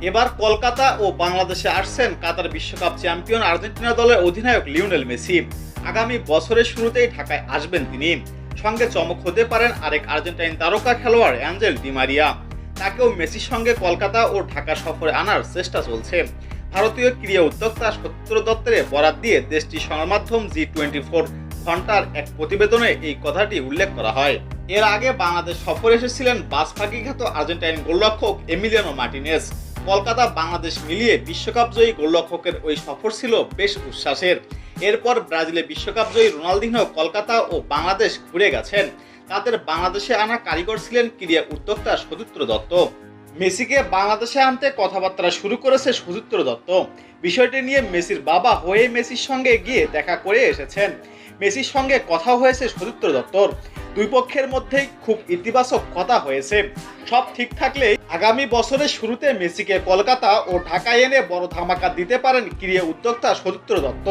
এবার কলকাতা ও বাংলাদেশে আসছেন কাতার বিশ্বকাপ চ্যাম্পিয়ন আর্জেন্টিনা দলের অধিনায়ক লিওনেল মেসি। আগামী বছরের শুরুতেই ঢাকায় আসবেন তিনি। সঙ্গে চমক হতে পারেন আরেক আর্জেন্টাইন তারকা খেলোয়াড় অ্যাঞ্জেল ডি মারিয়া। তাকেও মেসির সঙ্গে কলকাতা ও ঢাকা সফরে আনার চেষ্টা চলছে। ভারতীয় ক্রীড়া উদ্যোক্তা সত্যেন্দ্র দত্তের বরাত দিয়ে দেশটির সংবাদমাধ্যম G24 ঘন্টার এক প্রতিবেদনে এই কথাটি উল্লেখ করা হয়। এর আগে বাংলাদেশ সফরে এসেছিলেন বাসফাকি খ্যাত আর্জেন্টাইন গোলরক্ষক এমিলিয়ানো মার্টিনেজ। কলকাতা বাংলাদেশ মিলিয়ে বিশ্বকাপ জয়ী গোলরক্ষকের ওই সফর ছিল বেশ উচ্ছ্বাসের। এরপর ব্রাজিলে বিশ্বকাপ জয়ী রোনালদিনহো কলকাতা ও বাংলাদেশ ঘুরে গেছেন। তাদের বাংলাদেশে আনা কারিগর ছিলেন ক্রীড়া উদ্যোক্তা সত্যেন্দ্র দত্ত। মেসিকে বাংলাদেশে আনতে কথাবার্তা শুরু করেছে সত্যেন্দ্র দত্ত। বিষয়টি নিয়ে মেসির বাবা হয়ে মেসির সঙ্গে গিয়ে দেখা করে এসেছেন। মেসির সঙ্গে কথা হয়েছে সত্যেন্দ্র দত্তর। দুই পক্ষের মধ্যেই খুব ইতিবাচক কথা হয়েছে। সব ঠিক থাকলে আগামী বছরের শুরুতে মেসিকে কলকাতা ও ঢাকায় এনে বড় ধামাকা দিতে পারেন ক্রীড়া উদ্যোক্তা সত্যেন্দ্র দত্ত।